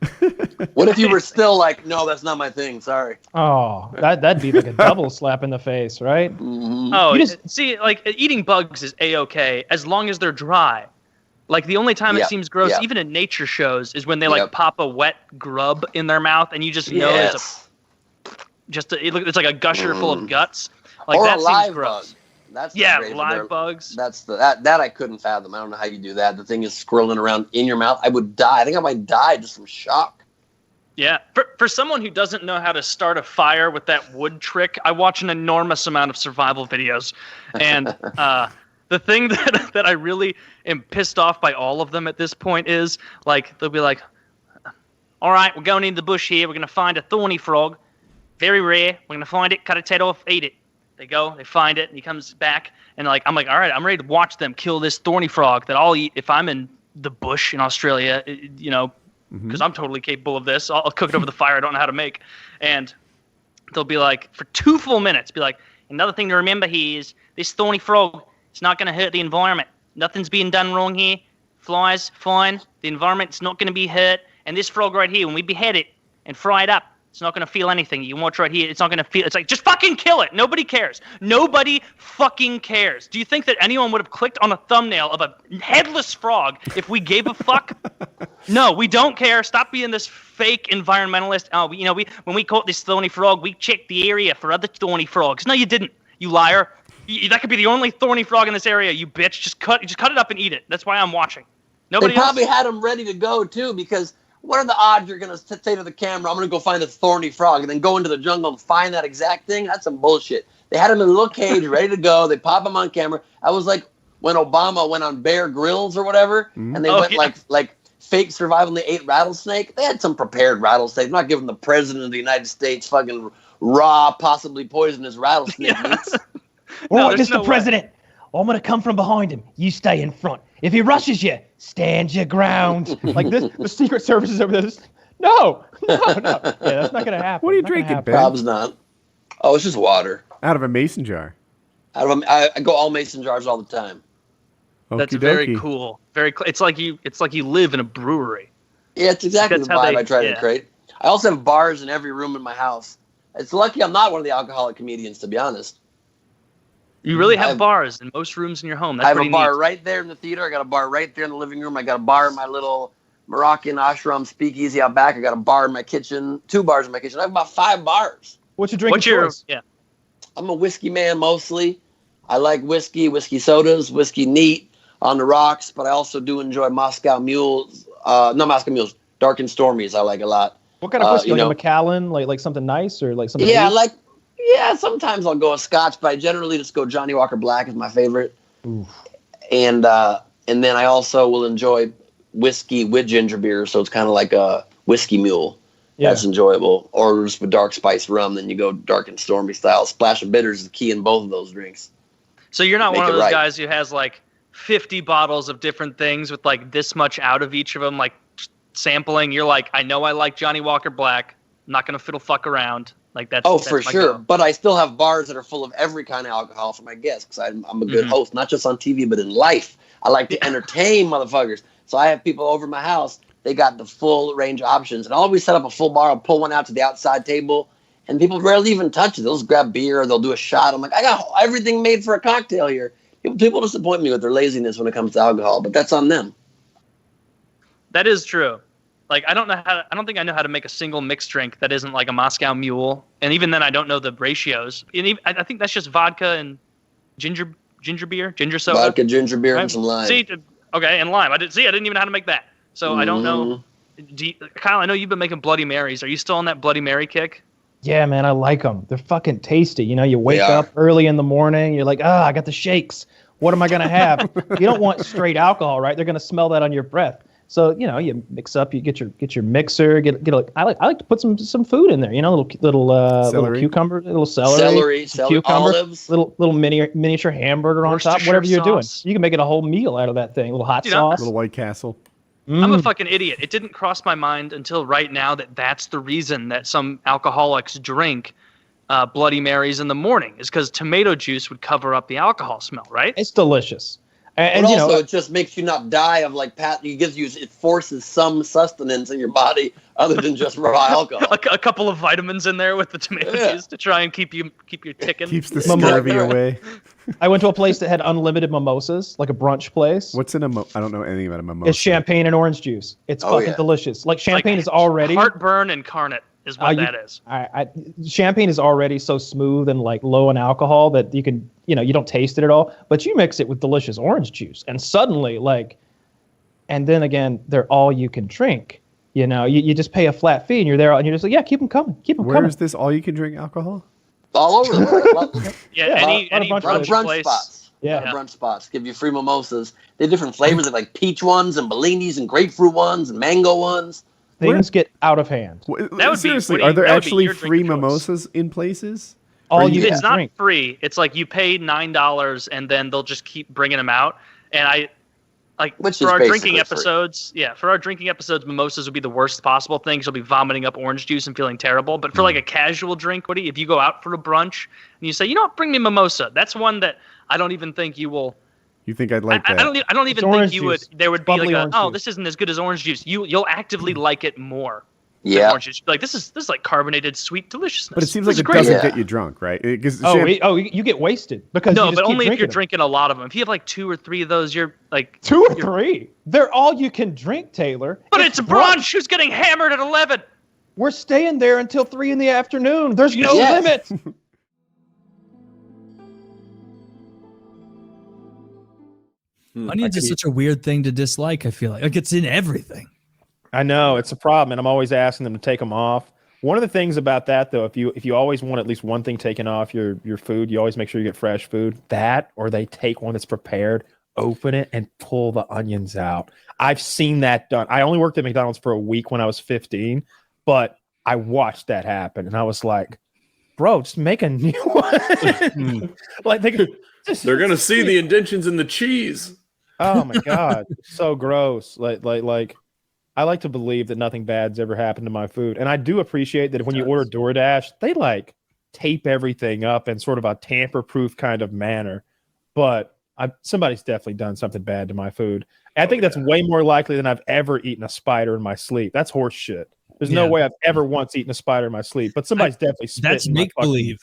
What if you were still like, no, that's not my thing. Sorry. Oh, that'd be like a double slap in the face, right? Mm-hmm. Oh, see, eating bugs is A-okay as long as they're dry. The only time it seems gross, even in nature shows, is when they pop a wet grub in their mouth and you just know it's like a gusher full of guts. Or that a live seems gross. bug. That's live bugs. That's that I couldn't fathom. I don't know how you do that. The thing is squirreling around in your mouth. I would die. I think I might die just from shock. Yeah, for someone who doesn't know how to start a fire with that wood trick, I watch an enormous amount of survival videos, and the thing that I really am pissed off by all of them at this point is they'll be like, "All right, we're going into the bush here. We're gonna find a thorny frog, very rare. We're gonna find it, cut its head off, eat it." They go, they find it, and he comes back, and I'm like, all right, I'm ready to watch them kill this thorny frog that I'll eat if I'm in the bush in Australia, because I'm totally capable of this. I'll cook it over the fire I don't know how to make. And they'll be like, for 2 full minutes, be like, another thing to remember here is this thorny frog, it's not going to hurt the environment. Nothing's being done wrong here. Flies, fine. The environment's not going to be hurt. And this frog right here, when we behead it and fry it up, it's not going to feel anything. You can watch right here. It's not going to feel. It's like, just fucking kill it. Nobody cares. Nobody fucking cares. Do you think that anyone would have clicked on a thumbnail of a headless frog if we gave a fuck? No, we don't care. Stop being this fake environmentalist. When we caught this thorny frog, we checked the area for other thorny frogs. No, you didn't. You liar. That could be the only thorny frog in this area. You bitch. Just cut it up and eat it. That's why I'm watching. Nobody. They probably had them ready to go too, because what are the odds you're going to say to the camera, I'm going to go find a thorny frog, and then go into the jungle and find that exact thing? That's some bullshit. They had him in a little cage ready to go. They pop him on camera. I was like when Obama went on Bear Grylls or whatever, and they went like fake survival and they ate rattlesnake. They had some prepared rattlesnake. I'm not giving the president of the United States fucking raw, possibly poisonous rattlesnake meats. Mr. President, I'm going to come from behind him. You stay in front. If he rushes you, stand your ground. Like this, the Secret Service is over there. No. Yeah, that's not going to happen. What are you drinking, Ben? Probably not. Oh, it's just water. Out of a mason jar. I go all mason jars all the time. That's very cool. It's like you live in a brewery. Yeah, it's exactly the vibe I try to create. I also have bars in every room in my house. It's lucky I'm not one of the alcoholic comedians, to be honest. You really have bars in most rooms in your home. That's I have a bar neat. right there in the theater. I got a bar right there in the living room. I got a bar in my little Moroccan ashram speakeasy out back. I got a bar in my kitchen. 2 bars in my kitchen. I have about 5 bars. What's your drink choice? Yeah. I'm a whiskey man mostly. I like whiskey sodas, whiskey neat on the rocks, but I also do enjoy Moscow Mules. Not Moscow Mules, Dark and Stormies I like a lot. What kind of whiskey? Like a Macallan? Like something nice or like something Yeah, sometimes I'll go a Scotch, but I generally just go Johnny Walker Black is my favorite. Oof. And then I also will enjoy whiskey with ginger beer, so it's kind of like a whiskey mule. Yeah. That's enjoyable. Or just with dark spice rum, then you go dark and stormy style. Splash of bitters is the key in both of those drinks. So you're not one of those guys who has like 50 bottles of different things with like this much out of each of them, like sampling. You're like, I know I like Johnny Walker Black. I'm not going to fiddle fuck around. Like that's for sure. But I still have bars that are full of every kind of alcohol for my guests because I'm a good host, not just on TV, but in life. I like to entertain motherfuckers. So I have people over my house. They got the full range of options. And I'll always set up a full bar. I'll pull one out to the outside table. And people rarely even touch it. They'll just grab beer or they'll do a shot. I'm like, I got everything made for a cocktail here. People disappoint me with their laziness when it comes to alcohol, but that's on them. That is true. Like I don't think I know how to make a single mixed drink that isn't like a Moscow Mule, and even then I don't know the ratios. And I think that's just vodka and ginger beer, ginger soda. Vodka, ginger beer, and some lime. See, okay, and lime. I didn't even know how to make that. So I don't know. Kyle, I know you've been making Bloody Marys. Are you still on that Bloody Mary kick? Yeah, man, I like them. They're fucking tasty. You know, you wake up early in the morning. You're like, I got the shakes. What am I gonna have? You don't want straight alcohol, right? They're gonna smell that on your breath. So you mix up. You get your mixer. I like to put some food in there. You know, little cucumber, little celery, cucumber, olives, little miniature hamburger on top. Whatever you're doing, you can make it a whole meal out of that thing. A little hot sauce, little White Castle. I'm a fucking idiot. It didn't cross my mind until right now that's the reason that some alcoholics drink Bloody Marys in the morning is because tomato juice would cover up the alcohol smell, right? It's delicious. And also, it just makes you not die of it forces some sustenance in your body other than just raw alcohol. A couple of vitamins in there with the tomato juice to try and keep you ticking. Keeps the scurvy away. I went to a place that had unlimited mimosas, like a brunch place. What's in I don't know anything about a mimosa. It's champagne and orange juice. It's fucking delicious. Like champagne is already heartburn incarnate. Is what that is. Champagne is already so smooth and like low in alcohol that you can, you don't taste it at all. But you mix it with delicious orange juice, and suddenly, and then again, they're all you can drink. You just pay a flat fee, and you're there, and you're just like, keep them coming, coming. Where is this all you can drink alcohol? All over the world. Any brunch spots. Yeah, brunch spots give you free mimosas. They have different flavors, like peach ones and Bellinis and grapefruit ones and mango ones. Things get out of hand. Seriously, are there actually free mimosas in places? It's not free. It's like you pay $9 and then they'll just keep bringing them out. And like Which for is our drinking basically episodes, for our drinking episodes, mimosas would be the worst possible thing. You'll be vomiting up orange juice and feeling terrible. But for like a casual drink, Woody, if you go out for a brunch and you say, you know what, bring me mimosa, that's one that I don't even think you will. You think I'd like that? I don't even think you would. There would be like this isn't as good as orange juice. You'll actively like it more. Yeah. Orange juice. Like this is like carbonated sweet deliciousness. But it seems like it doesn't get you drunk, right? You get wasted because no, you just but only if you're them. drinking a lot of them. If you have like 2 or 3 of those, you're like 2 or 3. They're all you can drink, Taylor. But it's a brunch. Who's getting hammered at 11? We're staying there until 3 in the afternoon. There's no limit. Onions is such a weird thing to dislike. I feel like it's in everything. I know it's a problem, and I'm always asking them to take them off. One of the things about that, though, if you always want at least one thing taken off your food, you always make sure you get fresh food. That, or they take one that's prepared, open it, and pull the onions out. I've seen that done. I only worked at McDonald's for a week when I was 15, but I watched that happen, and I was like, "Bro, just make a new one." Like they're gonna see the indentions in the cheese. Oh my god, it's so gross. Like. I like to believe that nothing bad's ever happened to my food. And I do appreciate that when you order DoorDash, they like tape everything up in sort of a tamper-proof kind of manner. But somebody's definitely done something bad to my food. I think that's way more likely than I've ever eaten a spider in my sleep. That's horse shit. There's no way I've ever once eaten a spider in my sleep. But somebody's definitely spit That's in my make-believe.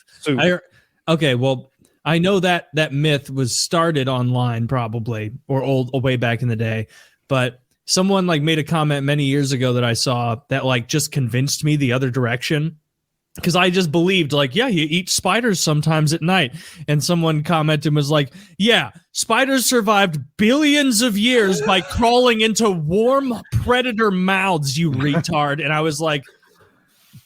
Okay, well, I know that myth was started online probably, or way back in the day. But someone like made a comment many years ago that I saw that like just convinced me the other direction, because I just believed like, yeah, you eat spiders sometimes at night. And someone commented and was like, yeah, spiders survived billions of years by crawling into warm predator mouths, you retard. And I was like,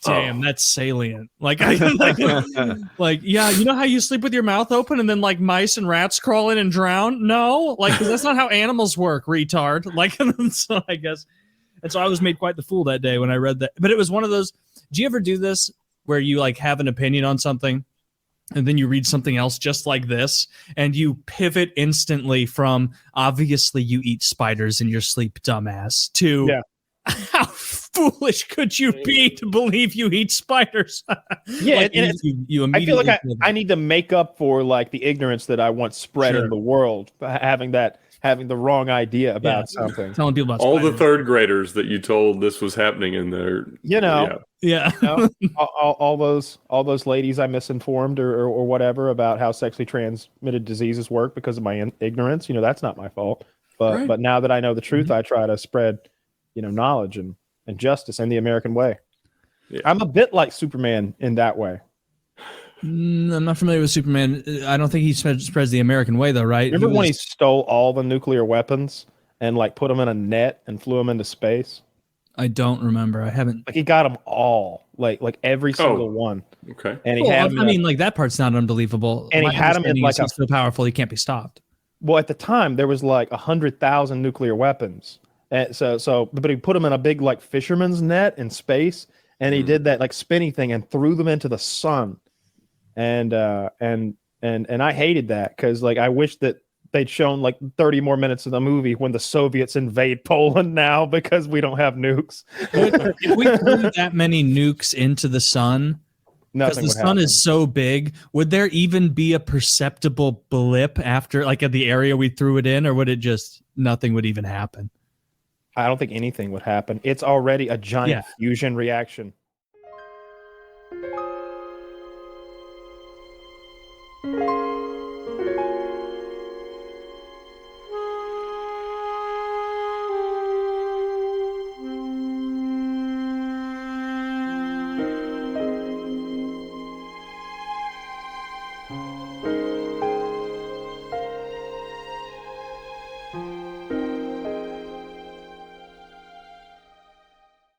damn, that's salient. Like, yeah, you know how you sleep with your mouth open and then like mice and rats crawl in and drown? No, like, 'cause that's not how animals work, retard. Like, so I guess, and so I was made quite the fool that day when I read that. But it was one of those. Do you ever do this where you like have an opinion on something and then you read something else just like this and you pivot instantly from obviously you eat spiders in your sleep, dumbass, to how foolish could you be to believe you eat spiders? Yeah, like, and you I feel immediately like I need to make up for like the ignorance that I once spread in the world, having the wrong idea about something. Telling people about all spiders. the third graders that you told this was happening in there. All those ladies I misinformed or whatever about how sexually transmitted diseases work because of my ignorance. That's not my fault. But now that I know the truth, I try to spread knowledge and justice and the American way. Yeah. I'm a bit like Superman in that way. I'm not familiar with Superman. I don't think he spreads the American way, though, right? Remember when he stole all the nuclear weapons and like put them in a net and flew them into space? I don't remember. I haven't. Like he got them all, like every single one. Okay. And he had. I mean, like that part's not unbelievable. And he had them in like he's so powerful he can't be stopped. Well, at the time there was like 100,000 nuclear weapons. And but he put them in a big like fisherman's net in space, and he did that like spinny thing and threw them into the sun, and I hated that because like I wish that they'd shown like 30 more minutes of the movie when the Soviets invade Poland now because we don't have nukes. If we threw that many nukes into the sun, because the sun is so big, would there even be a perceptible blip after like at the area we threw it in, or would it just nothing would even happen? I don't think anything would happen. It's already a giant fusion reaction.